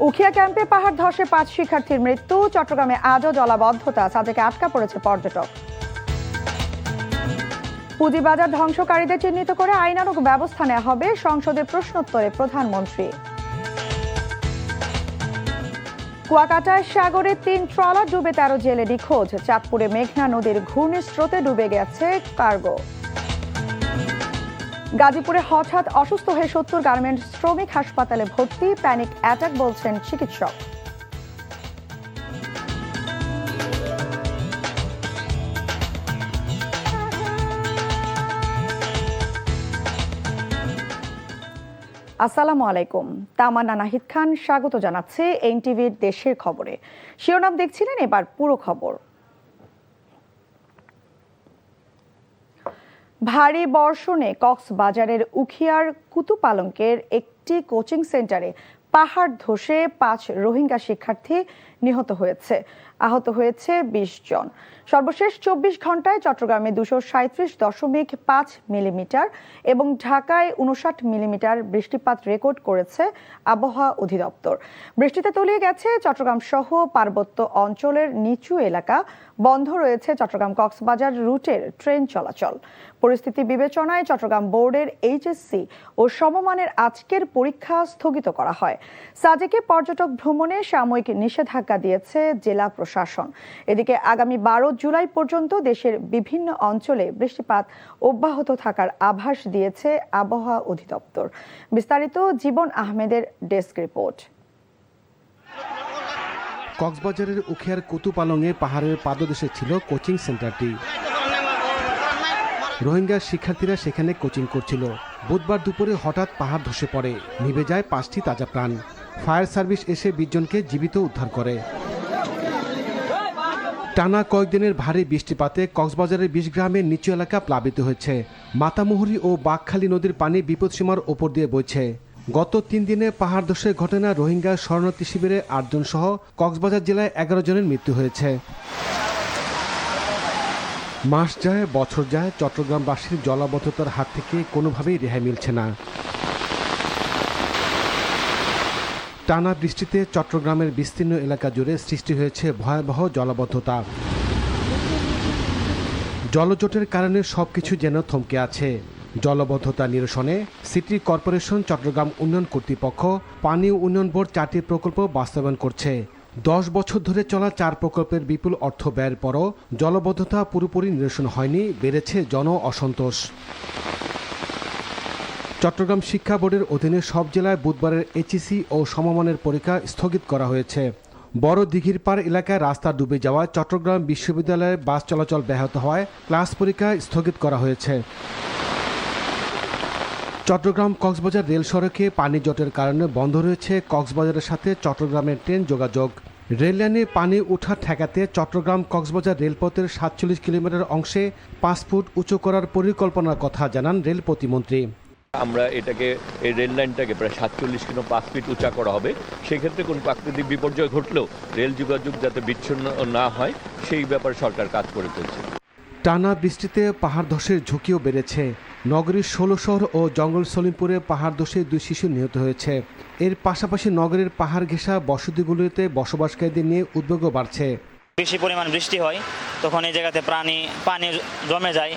উখিয়া ক্যাম্পে পাহাড় ধসে ৫ শিক্ষার্থীর মৃত্যু। চট্টগ্রামে আজও জলাবদ্ধতা, সাজেকে আটকা পড়েছে পর্যটক। পুঁজিবাজার ধ্বংসকারীদের চিহ্নিত করে আইনানুগ ব্যবস্থা নেওয়া হবে, সংসদে প্রশ্নোত্তরে প্রধানমন্ত্রী। কুয়াকাটায় সাগরে ৩ ট্রলার ডুবে ১৩ জেলে নিখোঁজ। চাঁদপুরে মেঘনা নদীর ঘূর্ণিস্রোতে ডুবে গেছে কার্গো। গাজীপুরে হঠাৎ অসুস্থ হয়ে ৭০ গার্মেন্টস শ্রমিক হাসপাতালে ভর্তি, প্যানিক অ্যাটাক বলছেন চিকিৎসক। আসসালামু আলাইকুম, তামান্না নাহিদ খান স্বাগত জানাচ্ছে এনটিভির দেশের খবরে। শিরোনাম দেখছিলেন, এবার পুরো খবর। ভারী বর্ষণে কক্সবাজারের উখিয়ার কুতুপালংকের একটি কোচিং সেন্টারে পাহাড় ধসে ৫ রোহিঙ্গা শিক্ষার্থী নিহত হয়েছে, আহত হয়েছে ২০ জন। সর্বশেষ ২৪ ঘন্টায় চট্টগ্রামে ২৩৭.৫ মিলিমিটার এবং ঢাকায় ৫৯ মিলিমিটার বৃষ্টিপাত রেকর্ড করেছে আবহাওয়া অধিদপ্তর। বৃষ্টিতে তলিয়ে গেছে চট্টগ্রাম সহ পার্বত্য অঞ্চলের নিচু এলাকা। বন্ধ রয়েছে চট্টগ্রাম কক্সবাজার রুটের ট্রেন চলাচল। পরিস্থিতি বিবেচনায় চট্টগ্রাম বোর্ডের এইচএসসি ও সমমানের আজকের পরীক্ষা স্থগিত করা হয়। সাজেকে পর্যটক ভ্রমণে সাময়িক নিষেধাজ্ঞা দিয়েছে জেলা প্রশাসন। এদিকে আগামী ১২ জুলাই পর্যন্ত দেশের বিভিন্ন অঞ্চলে বৃষ্টিপাত অব্যাহত থাকার আভাস দিয়েছে আবহাওয়া অধিদপ্তর। বিস্তারিত জীবন আহমেদের ডেস্ক রিপোর্ট। কক্সবাজারের উখিয়ার কুতুপালংয়ে পাহাড়ের পাদদেশে ছিল কোচিং সেন্টারটি। রোহিঙ্গা শিক্ষার্থীরা সেখানে কোচিং করছিল। বুধবার দুপুরে হঠাৎ পাহাড় ধসে পড়ে, নিভে যায় ৫টি তাজা প্রাণ। ফায়ার সার্ভিস এসে ২০ জনকে জীবিত উদ্ধার করে। টানা কয়েকদিনের ভারী বৃষ্টিপাতে কক্সবাজারের ২০ গ্রামের নিচু এলাকা প্লাবিত হয়েছে। মাতামুহুরী ও বাঘখালী নদীর পানি বিপদসীমার ওপর দিয়ে বইছে। গত ৩ দিনে পাহাড় ধসের ঘটনা রোহিঙ্গা শরণার্থী শিবিরে ৮ জন সহ কক্সবাজার জেলায় ১১ জনের মৃত্যু হয়েছে। মাস যায় বছর যায়, চট্টগ্রামবাসীর জলাবদ্ধতার হাত থেকে কোনোভাবেই রেহাই মিলছে না। টানা বৃষ্টিতে চট্টগ্রামের বিস্তীর্ণ এলাকা জুড়ে সৃষ্টি হয়েছে ভয়াবহ জলাবদ্ধতা। জলজটের কারণে সবকিছু যেন থমকে আছে। জলবদ্ধতা নিরসনে সিটি কর্পোরেশন, চট্টগ্রাম উন্নয়ন কর্তৃপক্ষ, পানি উন্নয়ন বোর্ড ৪টি প্রকল্প বাস্তবায়ন করছে। ১০ বছর ধরে চলা ৪ প্রকল্পের বিপুল অর্থ ব্যয়ের পরও জলবদ্ধতা পুরোপুরি নিরসন হয়নি, বেড়েছে জন অসন্তোষ। চট্টগ্রাম শিক্ষা বোর্ডের অধীনে সব জেলায় বুধবারের এইচএসসি ও সমমানের পরীক্ষা স্থগিত করা হয়েছে। বড় দিঘির পাড় এলাকায় রাস্তা ডুবে যাওয়ায় চট্টগ্রাম বিশ্ববিদ্যালয়ে বাস চলাচল ব্যাহত হওয়ায় ক্লাস পরীক্ষা স্থগিত করা হয়েছে। চট্টগ্রাম কক্সবাজার রেল সড়কে পানি জটের কারণে বন্ধ রয়েছে কক্সবাজারের সাথে চট্টগ্রামের ট্রেন যোগাযোগ। রেল লাইনে পানি ওঠা ঠেকাতে চট্টগ্রাম কক্সবাজার রেলপথের ৪৭ কিলোমিটার অংশে ৫ ফুট উঁচু করার পরিকল্পনার কথা জানান রেল প্রতিমন্ত্রী। আমরা এই রেল লাইনটাকে প্রায় ৪৭ কিলো ৫ ফিট উঁচা করা হবে। সেক্ষেত্রে কোনো প্রাকৃতিক বিপর্যয় ঘটলেও রেল যোগাযোগ যাতে বিচ্ছিন্ন না হয় সেই ব্যাপারে সরকার কাজ করে চলছে। টানা বৃষ্টিতে পাহাড় ধসের ঝুঁকিও বেড়েছে। নগরীর ১৬ শহর ও জঙ্গল সলিমপুরে পাহাড় ধসে ২ শিশু নিহত হয়েছে। এর পাশাপাশি নগরের পাহাড় ঘেঁষা বসতিগুলোতে বসবাসকারীদের নিয়ে উদ্বেগও বাড়ছে। বেশি পরিমাণ বৃষ্টি হয় তখন এই জায়গাতে পানি জমে যায়।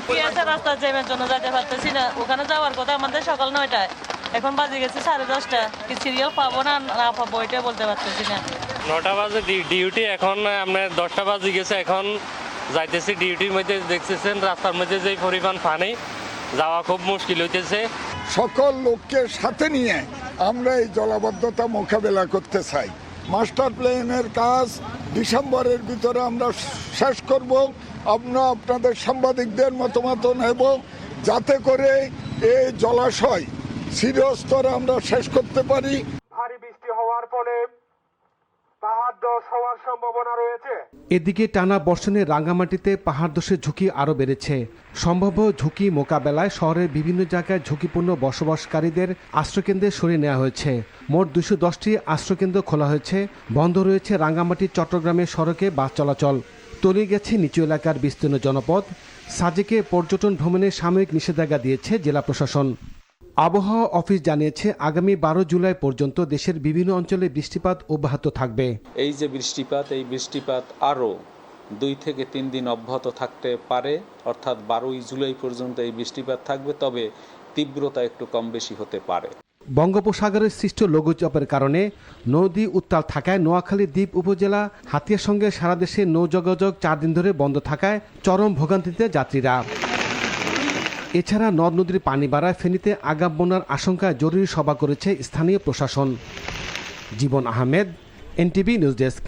রাস্তা জ্যামের জন্য যেতে পারতেছি না। ওখানে যাওয়ার কথা আমাদের সকাল ৯টায়, এখন বাজে গেছে 10:30। কি সিরিয়াল পাবো না পাবো এটা বলতে পারতেছি না। ৯টা বাজে ডিউটি, এখন আপনার 10টা বাজে গেছে। এখন যাইতেছি ডিউটির মধ্যে, দেখতেছেন রাস্তার মধ্যে যে পরিমাণ পানি, যাওয়া খুব মুশকিল হইতেছে। সকল লোককে সাথে নিয়ে আমরা এই জলাবদ্ধতা মোকাবেলা করতে চাই। মাস্টার প্ল্যানের কাজ ডিসেম্বরের ভিতরে আমরা শেষ করব। আমরা আপনাদের সাংবাদিকদের মতামত নেব যাতে করে এই জলাশয় চিরস্তরে আমরা শেষ করতে পারি। ভারী বৃষ্টি হওয়ার ফলে পাহাড় ধস হওয়ার সম্ভাবনা রয়েছে। এদিকে টানা বর্ষণে রাঙ্গামাটিতে পাহাড় ধসের ঝুঁকি আরও বেড়েছে। সম্ভাব্য ঝুঁকি মোকাবেলায় শহরের বিভিন্ন জায়গায় ঝুঁকিপূর্ণ বসবাসকারীদের আশ্রয়কেন্দ্রে সরিয়ে নেওয়া হয়েছে। মোট ২১০টি আশ্রয়কেন্দ্র খোলা হয়েছে। বন্ধ রয়েছে রাঙ্গামাটি চট্টগ্রামের সড়কে বাস চলাচল। তলিয়ে গেছে নিচু এলাকার বিস্তীর্ণ জনপদ। সাজেকে পর্যটন ভ্রমণে সাময়িক নিষেধাজ্ঞা দিয়েছে জেলা প্রশাসন। আবহাওয়া অফিস জানিয়েছে আগামী 12 জুলাই পর্যন্ত দেশের বিভিন্ন অঞ্চলে বৃষ্টিপাত অব্যাহত থাকবে। এই যে বৃষ্টিপাত, এই বৃষ্টিপাত আরও 2 থেকে 3 দিন অব্যাহত থাকতে পারে, অর্থাৎ 12 জুলাই পর্যন্ত এই বৃষ্টিপাত থাকবে, তবে তীব্রতা একটু কম বেশি হতে পারে। বঙ্গোপসাগরের সৃষ্ট লঘুচাপের কারণে নদী উত্তাল থাকায় নোয়াখালী দ্বীপ উপজেলা হাতিয়ার সঙ্গে সারা দেশে নৌ যোগাযোগ 4 দিন ধরে বন্ধ থাকায় চরম ভোগান্তিতে যাত্রীরা। এছাড়া নদ নদীর পানি বাড়ায় ফেনীতে আগাম বন্যার আশঙ্কায় জরুরি সভা করেছে স্থানীয় প্রশাসন। জীবন আহমেদ, এনটিভি নিউজ ডেস্ক।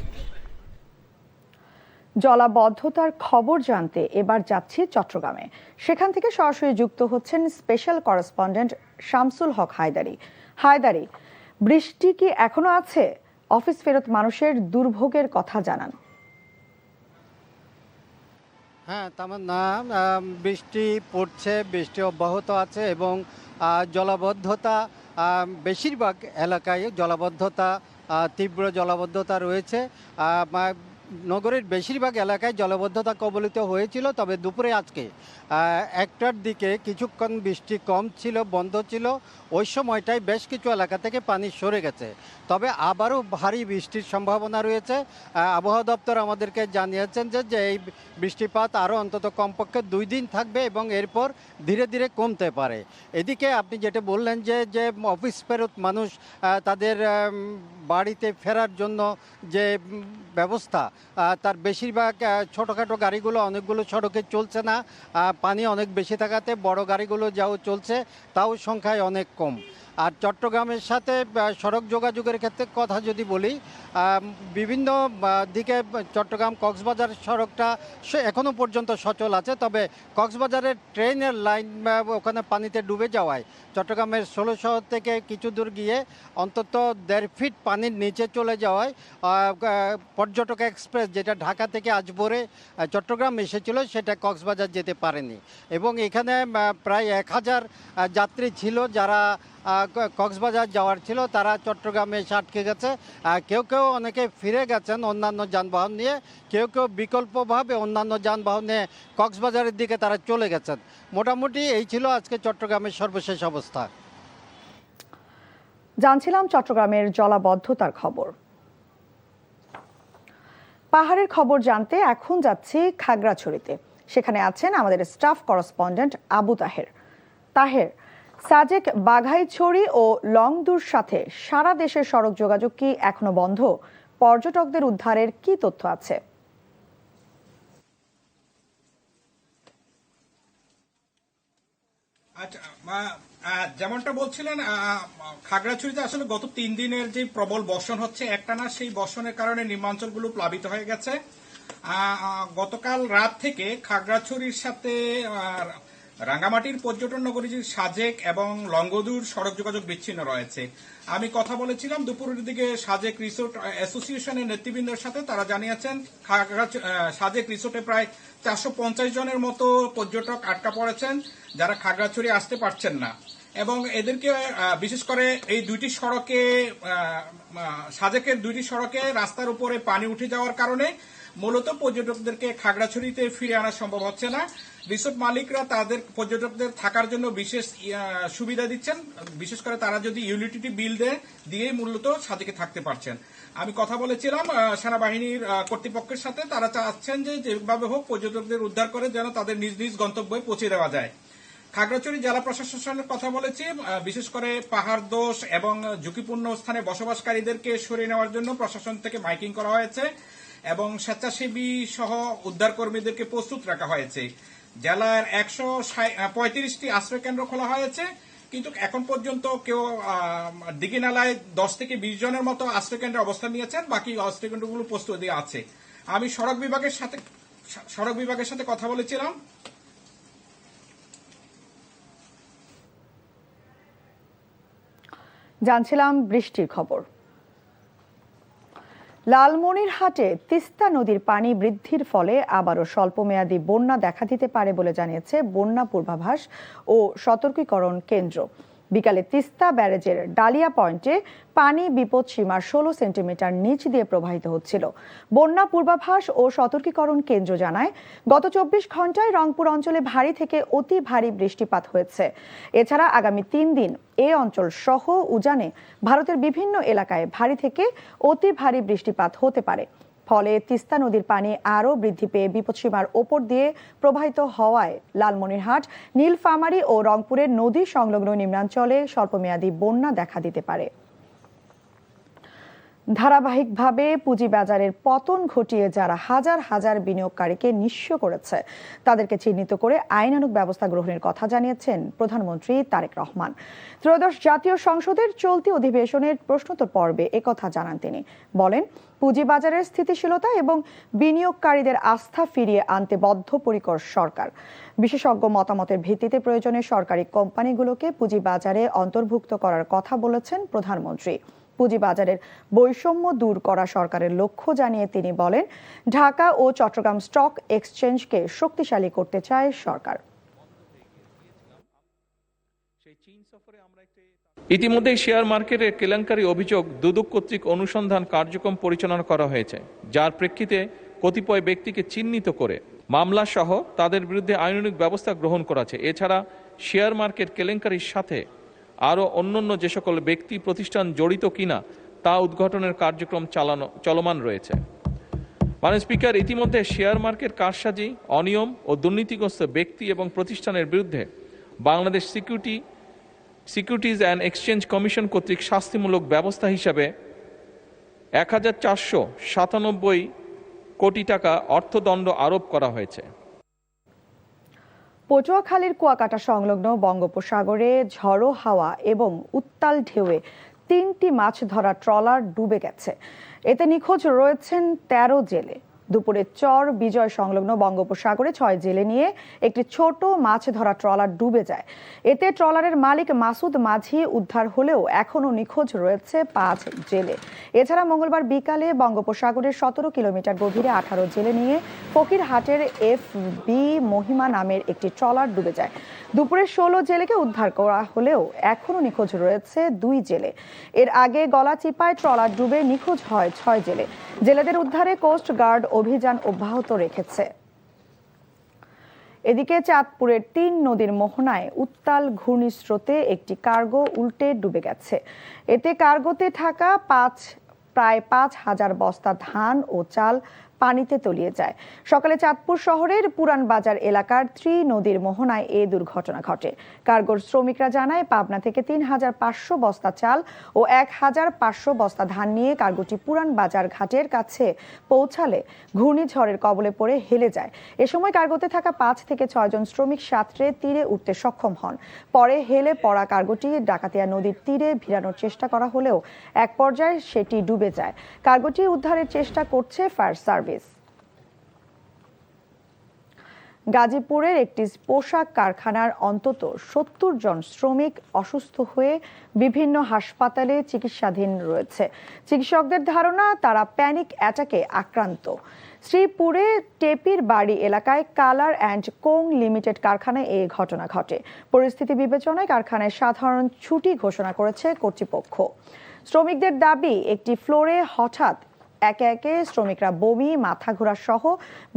জলাবদ্ধতার খবর জানতে এবার যাচ্ছি চট্টগ্রামে। সেখান থেকে সরাসরি যুক্ত হচ্ছেন স্পেশাল করেসপন্ডেন্ট শামসুল হক হায়দারি, বৃষ্টি কি এখনো আছে? অফিস ফেরত মানুষের দুর্ভোগের কথা জানান। হ্যাঁ, তামান্না, বৃষ্টি পড়ছে, বৃষ্টি অব্যাহত আছে এবং জলাবদ্ধতা বেশিরভাগ এলাকায় জলাবদ্ধতা, তীব্র জলাবদ্ধতা রয়েছে। নগরের বেশিরভাগ এলাকায় জলাবদ্ধতা কবলিত হয়েছিল, তবে দুপুরে আজকে 1টার দিকে কিছুক্ষণ বৃষ্টি কম ছিল, বন্ধ ছিল। ওই সময়টায় বেশ কিছু এলাকা থেকে পানি সরে গেছে, তবে আবারও ভারী বৃষ্টির সম্ভাবনা রয়েছে। আবহাওয়া দপ্তর আমাদেরকে জানিয়েছেন যে এই বৃষ্টিপাত আরও অন্তত কমপক্ষে 2 দিন থাকবে এবং এরপর ধীরে ধীরে কমতে পারে। এদিকে আপনি যেটা বললেন যে অফিস ফেরত মানুষ তাদের বাড়িতে ফেরার জন্য যে ব্যবস্থা, তার বেশিরভাগ ছোটোখাটো গাড়িগুলো অনেকগুলো সড়কে চলছে না, পানি অনেক বেশি থাকাতে বড় গাড়িগুলো যাও চলছে, তাও সংখ্যায় অনেক কম। আর চট্টগ্রামের সাথে সড়ক যোগাযোগের ক্ষেত্রে কথা যদি বলি, বিভিন্ন দিকে চট্টগ্রাম কক্সবাজার সড়কটা এখনও পর্যন্ত সচল আছে, তবে কক্সবাজারের ট্রেনের লাইন ওখানে পানিতে ডুবে যাওয়ায় চট্টগ্রামের 16 শহর থেকে কিছু দূর গিয়ে অন্তত 1.5 ফিট পানির নিচে চলে যাওয়ায় পর্যটক এক্সপ্রেস, যেটা ঢাকা থেকে আজ ভোরে চট্টগ্রাম এসেছিল, সেটা কক্সবাজার যেতে পারেনি। এবং এখানে প্রায় 1000 যাত্রী ছিল যারা কক্সবাজার যাওয়ার ছিল, তারা চট্টগ্রামে এসে আটকে গেছে। কেউ কেউ অনেকে ফিরে গেছেন অন্যান্য যানবাহন নিয়ে, কেউ কেউ বিকল্পভাবে অন্যান্য যানবাহন নিয়ে কক্সবাজারের দিকে তারা চলে গেছেন। মোটামুটি এই ছিল আজকে চট্টগ্রামের সর্বশেষ অবস্থা। জানছিলাম চট্টগ্রামের জলাবদ্ধতার খবর। পাহাড়ের খবর জানতে এখন যাচ্ছি খাগড়াছড়িতে। সেখানে আছেন আমাদের স্টাফ করেসপন্ডেন্ট আবু তাহের। সাজেক, বাঘাইছড়ি ও লংদুর সাথে সারা দেশের সড়ক যোগাযোগ কি এখনো বন্ধ? পর্যটকদের উদ্ধারের কি তথ্য আছে? আচ্ছা, যেমনটা বলছিলেন, খাগড়াছড়িতে আসলে গত 3 দিনের যে প্রবল বর্ষণ হচ্ছে একটানা, সেই বর্ষণের কারণে নিম্নাঞ্চলগুলো প্লাবিত হয়ে গেছে। গতকাল রাত থেকে খাগড়াছড়ির সাথে রাঙ্গামাটির পর্যটন নগরী সাজেক এবং লংগদুর সড়ক যোগাযোগ বিচ্ছিন্ন রয়েছে। আমি কথা বলেছিলাম দুপুরের দিকে সাজেক রিসোর্ট অ্যাসোসিয়েশনের নেতৃবৃন্দের সাথে। তারা জানিয়েছেন সাজেক রিসোর্টে প্রায় 450 জনের মতো পর্যটক আটকা পড়েছেন, যারা খাগড়াছড়ি আসতে পারছেন না। এবং এদেরকে বিশেষ করে এই দুইটি সড়কে, সাজেকের 2টি সড়কে রাস্তার উপরে পানি উঠে যাওয়ার কারণে মূলত পর্যটকদেরকে খাগড়াছড়িতে ফিরে আনা সম্ভব হচ্ছে না। রিসোর্ট মালিকরা তাদের পর্যটকদের থাকার জন্য বিশেষ সুবিধা দিচ্ছেন, বিশেষ করে তারা যদি ইউটিলিটি বিল দিয়েই মূলত সাজেকে থাকতে পারছেন। আমি কথা বলেছিলাম সেনাবাহিনীর কর্তৃপক্ষের সাথে। তারা চাচ্ছেন যে যেভাবে হোক পর্যটকদের উদ্ধার করে যেন তাদের নিজ নিজ গন্তব্যে পৌঁছে দেওয়া যায়। খাগড়াছড়ি জেলা প্রশাসনের সঙ্গে কথা বলেছি। বিশেষ করে পাহাড় দোষ এবং ঝুঁকিপূর্ণ স্থানে বসবাসকারীদেরকে সরিয়ে নেওয়ার জন্য প্রশাসন থেকে মাইকিং করা হয়েছে এবং স্বেচ্ছাসেবী সহ উদ্ধার কর্মীদেরকে প্রস্তুত রাখা হয়েছে। জেলার 135টি আশ্রয় কেন্দ্র খোলা হয়েছে, কিন্তু এখন পর্যন্ত কেউ দিঘিনালায় 10 থেকে 20 জনের মতো আশ্রয় কেন্দ্রে অবস্থান নিয়েছেন। বাকি আশ্রয় কেন্দ্রগুলো প্রস্তুতি আছে। আমি সড়ক বিভাগের সাথে কথা বলেছিলাম। জানছিলাম বৃষ্টির খবর। লালমনিরহাটে তিস্তা নদীর পানি বৃদ্ধির ফলে আবারও স্বল্পমেয়াদী বন্যা দেখা দিতে পারে বলে জানিয়েছে বন্যা পূর্বাভাস ও সতর্কীকরণ কেন্দ্র। বিকালে তিস্তা ব্যারেজের ডালিয়া পয়েন্টে পানি বিপদ সীমার 16 সেন্টিমিটার নিচ দিয়ে প্রবাহিত হচ্ছিল। বন্যা পূর্বাভাস ও সতর্কীকরণ কেন্দ্র জানায়, গত 24 ঘন্টায় রংপুর অঞ্চলে ভারী থেকে অতি ভারী বৃষ্টিপাত হয়েছে। এছাড়া আগামী 3 দিন এ অঞ্চল সহ উজানে ভারতের বিভিন্ন এলাকায় ভারী থেকে অতি ভারী বৃষ্টিপাত হতে পারে। ফলে তিস্তা নদীর পানি আরও বৃদ্ধি পেয়ে বিপদসীমার ওপর দিয়ে প্রবাহিত হওয়ায় লালমনিরহাট, নীলফামারী ও রংপুরের নদী সংলগ্ন নিম্নাঞ্চলে স্বল্পমেয়াদী বন্যা দেখা দিতে পারে। ধারাবাহিকভাবে পুঁজিবাজারের পতন ঘটিয়ে যারা হাজার হাজার বিনিয়োগকারীকে নিঃস্ব করেছে, তাদেরকে চিহ্নিত করে আইনানুগ ব্যবস্থা গ্রহণের কথা জানিয়েছেন প্রধানমন্ত্রী তারেক রহমান। ত্রয়োদশ জাতীয় সংসদের চলতি অধিবেশনের প্রশ্নোত্তর পর্বে একথা জানান তিনি। বলেন, পুঁজিবাজারের স্থিতিশীলতা এবং বিনিয়োগকারীদের আস্থা ফিরিয়ে আনতে বদ্ধপরিকর সরকার। বিশেষজ্ঞ মতামতের ভিত্তিতে প্রয়োজনে সরকারি কোম্পানিগুলোকে পুঁজিবাজারে অন্তর্ভুক্ত করার কথা বলেছেন প্রধানমন্ত্রী। পুঁজিবাজারের বৈষম্য দূর করা সরকারের লক্ষ্য জানিয়ে তিনি বলেন, ঢাকা ও চট্টগ্রাম স্টক এক্সচেঞ্জকে শক্তিশালী করতে চায় সরকার। ইতিমধ্যে শেয়ার মার্কেটের কেলেঙ্কারি অভিযোগ দুদক কর্তৃক অনুসন্ধান কার্যক্রম পরিচালনা করা হয়েছে, যার প্রেক্ষিতে কতিপয় ব্যক্তিকে চিহ্নিত করে মামলা সহ তাদের বিরুদ্ধে আইনানুগ ব্যবস্থা গ্রহণ করা হয়েছে। এছাড়া শেয়ার মার্কেট কেলেঙ্কারির সাথে আরও অন্যান্য যে সকল ব্যক্তি প্রতিষ্ঠান জড়িত কিনা তা উদ্ঘাটনের কার্যক্রম চলমান রয়েছে। মাননীয় স্পিকার, ইতিমধ্যে শেয়ার মার্কেট কারসাজি, অনিয়ম ও দুর্নীতিগ্রস্ত ব্যক্তি এবং প্রতিষ্ঠানের বিরুদ্ধে Bangladesh securities and exchange commission কর্তৃক শাস্তিমূলক ব্যবস্থা হিসাবে 1497 কোটি টাকা অর্থদণ্ড আরোপ করা হয়েছে। পটুয়াখালীর কুয়াকাটা সংলগ্ন বঙ্গোপসাগরে ঝড়ো হাওয়া এবং উত্তাল ঢেউয়ে 3টি মাছ ধরা ট্রলার ডুবে গেছে। এতে নিখোঁজ রয়েছেন 13 জেলে। দুপুরে চর বিজয় সংলগ্ন বঙ্গোপসাগরে 6 জেলে নিয়ে একটি ছোট মাছ ধরা ট্রলার ডুবে যায়। এতে ট্রলারের মালিক মাসুদ মাঝি উদ্ধার হলেও এখনও নিখোঁজ রয়েছে 5 জেলে। এছাড়া মঙ্গলবার বিকালে বঙ্গোপসাগরের 17 কিলোমিটার গভীরে 18 জেলে নিয়ে ফকিরহাটের FB মহিমা নামের একটি ট্রলার ডুবে যায়। দুপুরে 16 জেলেকে উদ্ধার করা হলেও এখনও নিখোঁজ রয়েছে 2 জেলে। এর আগে গলাচিপায় ট্রলার ডুবে নিখোঁজ হয় 6 জেলে। জেলেদের উদ্ধারে কোস্ট গার্ড অভিযান অব্যাহত রেখেছে। এদিকে চাঁদপুরের 3 নদীর মোহনায় উত্তাল ঘূর্ণিস্রোতে একটি কার্গো উল্টে ডুবে গেছে। এতে কার্গোতে থাকা প্রায় 5,000 বস্তা ধান ও চাল পানিতে তলিয়ে যায়। সকালে চাঁদপুর শহরের পুরান বাজার এলাকার 3 নদীর মোহনায় এ দুর্ঘটনা ঘটে। কার্গোর শ্রমিকরা জানায়, পাবনা থেকে 3,500 বস্তা চাল ও 1,500 বস্তা ধান নিয়ে কার্গোটি পুরান বাজার ঘাটের কাছে পৌঁছালে ঘূর্ণিঝড়ের কবলে পড়ে হেলে যায়। এ সময় কার্গোতে থাকা 5 থেকে 6 জন শ্রমিক সাঁতরে তীরে উঠতে সক্ষম হন। পরে হেলে পড়া কার্গোটি ডাকাতিয়া নদীর তীরে ভিড়ানোর চেষ্টা করা হলেও এক পর্যায়ে সেটি ডুবে যায়। কার্গোটি উদ্ধারের চেষ্টা করছে ফায়ার সার্ভিস। গাজীপুরের একটি পোশাক কারখানার অন্তত 70 জন শ্রমিক অসুস্থ হয়ে বিভিন্ন হাসপাতালে চিকিৎসাধীন রয়েছে। চিকিৎসকদের ধারণা, তারা প্যানিক অ্যাটাকে আক্রান্ত। শ্রীপুরে টেপির বাড়ি এলাকায় কালার অ্যান্ড কোং লিমিটেড কারখানায় এই ঘটনা ঘটে। পরিস্থিতি বিবেচনায় কারখানায় সাধারণ ছুটি ঘোষণা করেছে কর্তৃপক্ষ। শ্রমিকদের দাবি, একটি ফ্লোরে হঠাৎ একে একে শ্রমিকরা বমি, মাথা ঘোরা সহ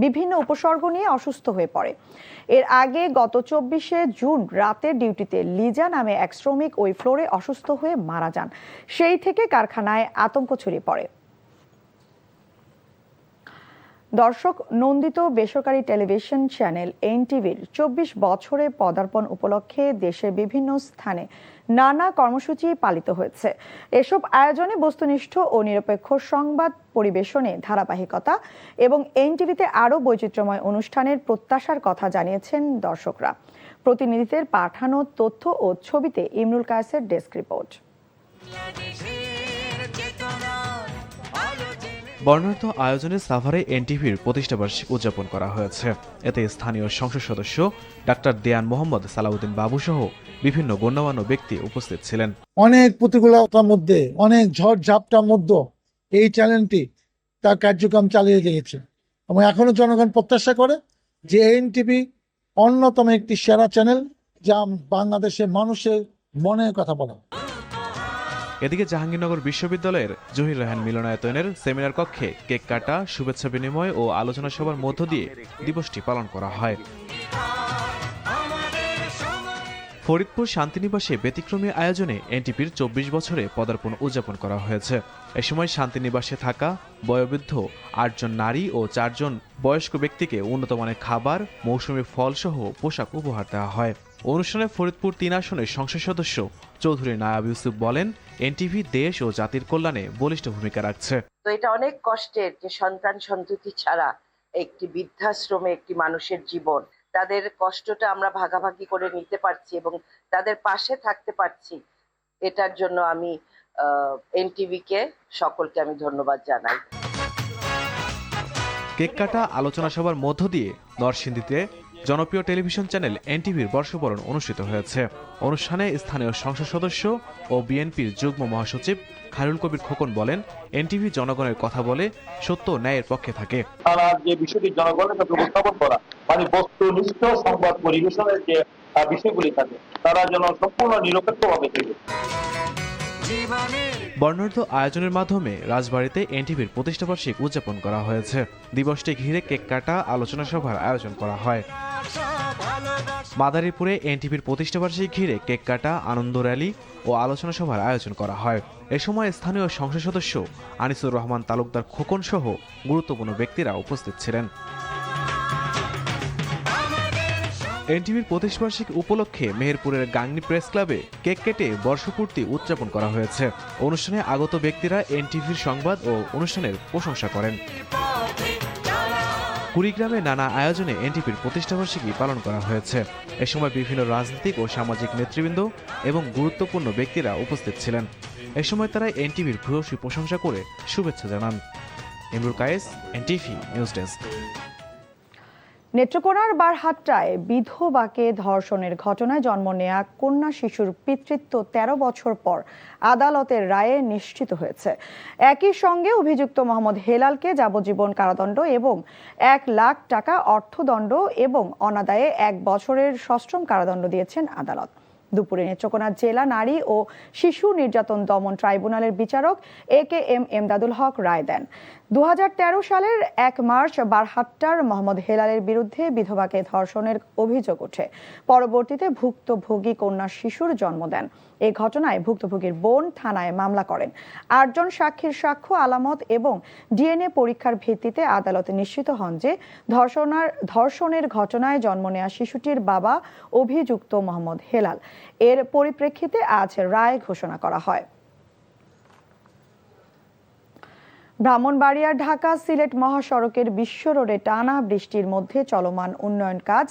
বিভিন্ন উপসর্গ নিয়ে অসুস্থ হয়ে পড়ে। এর আগে গত 24শে জুন রাতের ডিউটিতে লিজা নামে এক শ্রমিক ওই ফ্লোরে অসুস্থ হয়ে মারা যান। সেই থেকে কারখানায় আতঙ্ক ছড়িয়ে পড়ে। দর্শক, নন্দিত বেসরকারি টেলিভিশন চ্যানেল NTVর 24 বছরে পদার্পণ উপলক্ষে দেশের বিভিন্ন স্থানে নানা কর্মসূচি পালিত হয়েছে। এসব আয়োজনে বস্তুনিষ্ঠ ও নিরপেক্ষ সংবাদ পরিবেশনে ধারাবাহিকতা এবং NTVতে আরও বৈচিত্র্যময় অনুষ্ঠানের প্রত্যাশার কথা জানিয়েছেন দর্শকরা। প্রতিনিধিদের পাঠানো তথ্য ও ছবিতে ইমরুল কায়েসের ডেস্ক রিপোর্ট। বর্ণাঢ্য আয়োজনে সাভারে NTVর প্রতিষ্ঠাবার্ষিকী উদযাপন করা হয়েছে। এতে স্থানীয় সংসদ সদস্য ডাক্তার দেয়ান মোহাম্মদ সালাউদ্দিন বাবু সহ বিভিন্ন গণ্যমান্য ব্যক্তি উপস্থিত ছিলেন। অনেক প্রতিকূলতার মধ্যে, অনেক ঝড় ঝাপটার মধ্যে এই চ্যানেলটি তার কার্যক্রম চালিয়ে গিয়েছে এবং এখনো জনগণ প্রত্যাশা করে যে NTV অন্যতম একটি সেরা চ্যানেল, যা বাংলাদেশের মানুষের মনের কথা বলা। এদিকে জাহাঙ্গীরনগর বিশ্ববিদ্যালয়ের জহির রায়হান মিলনায়তনের সেমিনার কক্ষে কেক কাটা, শুভেচ্ছা বিনিময় ও আলোচনা সভার মধ্য দিয়ে দিবসটি পালন করা হয়। ফরিদপুর শান্তিনিবাসে ব্যতিক্রমী আয়োজনে এনটিপির 24 বছরে পদার্পণ উদযাপন করা হয়েছে। এ সময় শান্তিনিবাসে থাকা বয়োবৃদ্ধ 8 জন নারী ও 4 জন বয়স্ক ব্যক্তিকে উন্নত মানের খাবার, মৌসুমী ফলসহ পোশাক উপহার দেওয়া হয়। অনুষ্ঠানে ফরিদপুর 3 আসনের সংসদ সদস্য চৌধুরী নায়াব ইউসুফ বলেন, এনটিভি দেশ ও জাতির কল্যাণে বলিষ্ঠ ভূমিকা রাখছে। তো এটা অনেক কষ্টের যে সন্তান সন্ততি ছাড়া একটি বৃদ্ধাশ্রমে একটি মানুষের জীবন, তাদের কষ্টটা আমরা ভাগাভাগি করে নিতে পারছি এবং তাদের পাশে থাকতে পারছি। এটার জন্য আমি এনটিভিকে সকলকে আমি ধন্যবাদ জানাই। কেক কাটা, আলোচনা সভার মধ্য দিয়ে নরসিংদীতে জনপ্রিয় টেলিভিশন চ্যানেল এনটিভির বর্ষবরণ অনুষ্ঠিত হয়েছে। অনুষ্ঠানে স্থানীয় সংসদ সদস্য ও বিএনপির যুগ্ম মহাসচিব খায়রুল কবির খোকন বলেন, এনটিভি জনগণের কথা বলে, সত্য ও ন্যায়ের পক্ষে থাকে। তারা যে বিষয়টি জনগণের কাছে উপস্থাপন করা, মানে বস্তুনিষ্ঠ সংবাদ পরিবেশনের যে বিষয়গুলি থাকে, তারা যেন সম্পূর্ণ নিরপেক্ষভাবে থাকে। বর্ণাঢ্য আয়োজনের মাধ্যমে রাজবাড়ীতে এনটিভির প্রতিষ্ঠাবার্ষিকী উদযাপন করা হয়েছে। দিবসটি ঘিরে কেক কাটা, আলোচনা সভার আয়োজন করা হয়। মাদারীপুরে এনটিভির প্রতিষ্ঠাবার্ষিকী ঘিরে কেক কাটা, আনন্দ র্যালি ও আলোচনা সভার আয়োজন করা হয়। এ সময় স্থানীয় সংসদ সদস্য আনিসুর রহমান তালুকদার খোকন সহ গুরুত্বপূর্ণ ব্যক্তিরা উপস্থিত ছিলেন। এনটিভির প্রতিষ্ঠাবার্ষিকী উপলক্ষে মেহেরপুরের গাংনী প্রেস ক্লাবে কেক কেটে বর্ষপূর্তি উদযাপন করা হয়েছে। অনুষ্ঠানে আগত ব্যক্তিরা এনটিভির সংবাদ ও অনুষ্ঠানের প্রশংসা করেন। কুড়িগ্রামে নানা আয়োজনে এনটিভির প্রতিষ্ঠাবার্ষিকী পালন করা হয়েছে। এ সময় বিভিন্ন রাজনৈতিক ও সামাজিক নেতৃবৃন্দ এবং গুরুত্বপূর্ণ ব্যক্তিরা উপস্থিত ছিলেন। এ সময় তারা এনটিভির ভূয়সী প্রশংসা করে শুভেচ্ছা জানান। Imrul Kayes, NTV news desk. নেত্রকোনার বারহাট্টায় বিধবাকে ধর্ষণের ঘটনায় জন্ম নেয়া কন্যা শিশুর পিতৃত্ব 13 বছর পর আদালতের রায়ে নিশ্চিত হয়েছে। একই সঙ্গে অভিযুক্ত মোহাম্মদ হেলালকে যাবজ্জীবন কারাদণ্ড এবং 1 লাখ টাকা অর্থদণ্ড এবং অনাদায়ে 1 বছরের সশ্রম কারাদণ্ড দিয়েছেন আদালত। দুপুরে নেত্রকোনা জেলা নারী ও শিশু নির্যাতন দমন ট্রাইব্যুনালের বিচারক AKM এমদাদুল হক রায় দেন। 2013 সালের 1 মার্চ বারহাট্টার মোহাম্মদ হেলালের বিরুদ্ধে বিধবাকে ধর্ষণের অভিযোগ ওঠে। পরবর্তীতে ভুক্তভোগী কন্যা শিশুর জন্ম দেন। এই ঘটনায় ভুক্তভোগীর বোন থানায় মামলা করেন। 8 জন সাক্ষীর সাক্ষ্য, আলামত এবং ডিএনএ পরীক্ষার ভিত্তিতে আদালতে নিশ্চিত হন যে ধর্ষণের ঘটনায় জন্ম নেওয়া শিশুটির বাবা অভিযুক্ত মোহাম্মদ হেলাল। এর পরিপ্রেক্ষিতে আজ রায় ঘোষণা করা হয়। ব্রাহ্মণবাড়িয়া ঢাকা সিলেট মহাসড়কের বিশ্ব রোডে টানা বৃষ্টির মধ্যে চলমান উন্নয়ন কাজ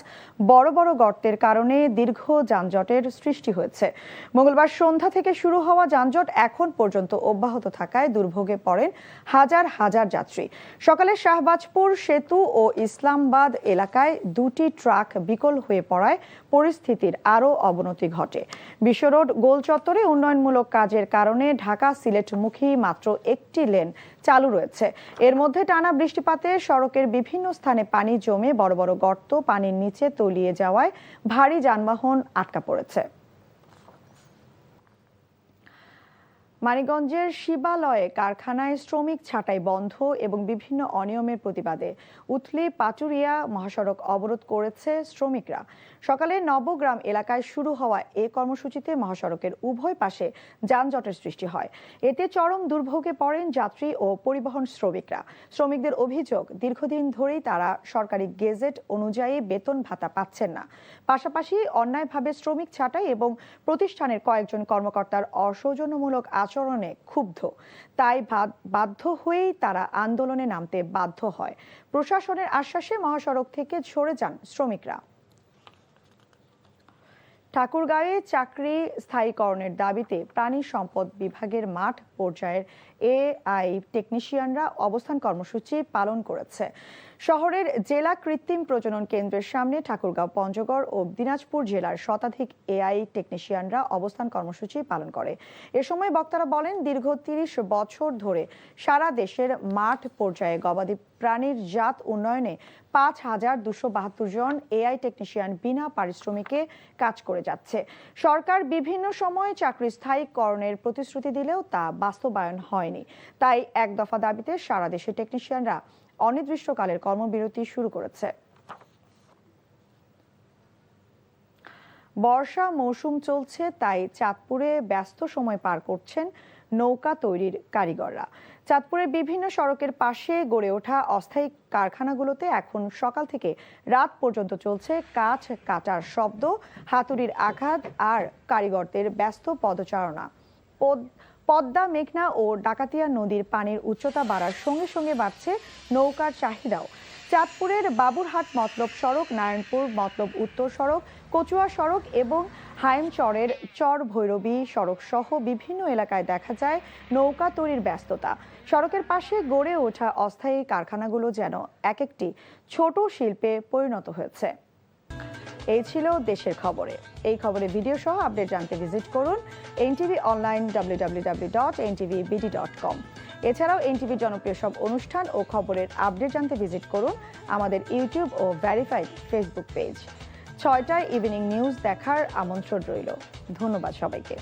বড় বড় গর্তের কারণে দীর্ঘ যানজটের সৃষ্টি হয়েছে। মঙ্গলবার সন্ধ্যা থেকে শুরু হওয়া যানজট এখন পর্যন্ত অব্যাহত থাকায় দুর্ভোগে পড়েন হাজার হাজার যাত্রী। সকালে শাহবাজপুর সেতু ও ইসলামাবাদ এলাকায় 2টি ট্রাক বিকল হয়ে পড়ায় পরিস্থিতির আরও অবনতি ঘটে। বিশ্ব রোড গোল চত্বরে উন্নয়নমূলক কাজের কারণে ঢাকা সিলেটমুখী মাত্র 1টি লেন চালু রয়েছে। এর মধ্যে টানা বৃষ্টিপাতে সড়কের বিভিন্ন স্থানে পানি জমে বড় বড় গর্ত পানির নিচে তলিয়ে যাওয়ায় ভারী যানবাহন আটকা পড়েছে। মানিকগঞ্জের শিবালয়ে কারখানায় শ্রমিক ছাঁটাই বন্ধ এবং বিভিন্ন অনিয়মের প্রতিবাদে উথলি পাটুরিয়া মহাসড়ক অবরোধ করেছে শ্রমিকরা। সকালে নবগ্রাম এলাকায় শুরু হওয়া এই কর্মসূচিতে মহাসড়কের উভয় পাশে যানজটের সৃষ্টি হয়। এতে চরম দুর্ভোগে পড়েন যাত্রী ও পরিবহন শ্রমিকরা। শ্রমিকদের অভিযোগ, দীর্ঘদিন ধরেই তারা সরকারি গেজেট অনুযায়ী বেতন ভাতা পাচ্ছেন না। পাশাপাশি অন্যায়ভাবে শ্রমিক ছাঁটাই এবং প্রতিষ্ঠানের কয়েকজন কর্মকর্তার অসৌজন্যমূলক আচরণে ক্ষুব্ধ। তাই বাধ্য হয়েই তারা আন্দোলনে নামতে বাধ্য হয়। প্রশাসনের আশ্বাসে মহাসড়ক থেকে সরে যান শ্রমিকরা। ঠাকুরগাঁওয়ে চাকরি স্থায়ীকরণের দাবিতে প্রাণী সম্পদ বিভাগের মাঠ পর্যায়ের এআই টেকনিশিয়ানরা অবস্থান কর্মসূচি পালন করেছে। শহরের জেলা কৃত্রিম প্রজনন কেন্দ্রের সামনে ঠাকুরগাঁও, পঞ্চগড় ও দিনাজপুর জেলার শতাধিক এআই টেকনিশিয়ানরা অবস্থান কর্মসূচি পালন করে। এ সময় বক্তারা বলেন, দীর্ঘ ৩০ বছর ধরে সারা দেশের মাঠ পর্যায়ে গবাদি প্রাণীর জাত উন্নয়নে ৫,২৭২ জন এআই টেকনিশিয়ান বিনা পারিশ্রমিকে কাজ করে যাচ্ছে। সরকার বিভিন্ন সময়ে চাকরি স্থায়ীকরণের প্রতিশ্রুতি দিলেও তা বাস্তবায়ন হয়নি। তাই এক দফা দাবিতে সারা দেশে টেকনিশিয়ানরা অনির্দিষ্টকালের কর্মবিরতি শুরু করেছে। বর্ষা মৌসুম চলছে, তাই চাঁদপুরে ব্যস্ত সময় পার করছেন নৌকা তৈরির কারিগররা। চাঁদপুরের বিভিন্ন সড়কের পাশে গড়ে ওঠা অস্থায়ী কারখানাগুলোতে এখন সকাল থেকে রাত পর্যন্ত চলছে কাঠ কাটার শব্দ, হাতুড়ির আঘাত আর কারিগরদের ব্যস্ত পদচারণা। পদ্মা, মেঘনা ও ডাকাতিয়া নদীর পানির উচ্চতা বাড়ার সঙ্গে সঙ্গে বাড়ছে নৌকার চাহিদাও। চাঁদপুরের বাবুরহাট মতলব সড়ক, নারায়ণপুর মতলব উত্তর সড়ক, কচুয়া সড়ক এবং হাইমচরের চর ভৈরবী সড়ক সহ বিভিন্ন এলাকায় দেখা যায় নৌকা তৈরির ব্যস্ততা। সড়কের পাশে গড়ে ওঠা অস্থায়ী কারখানাগুলো যেন এক একটি ছোট শিল্পে পরিণত হয়েছে। এই ছিল দেশের খবরে। এই খবরে ভিডিও সহ আপডেট জানতে ভিজিট করুন এনটিভি অনলাইন www.ntvbd.com। এছাড়াও এনটিভির জনপ্রিয় সব অনুষ্ঠান ও খবরের আপডেট জানতে ভিজিট করুন আমাদের ইউটিউব ও ভেরিফাইড ফেসবুক পেজ। ৬টায় ইভিনিং নিউজ দেখার আমন্ত্রণ রইল। ধন্যবাদ সবাইকে।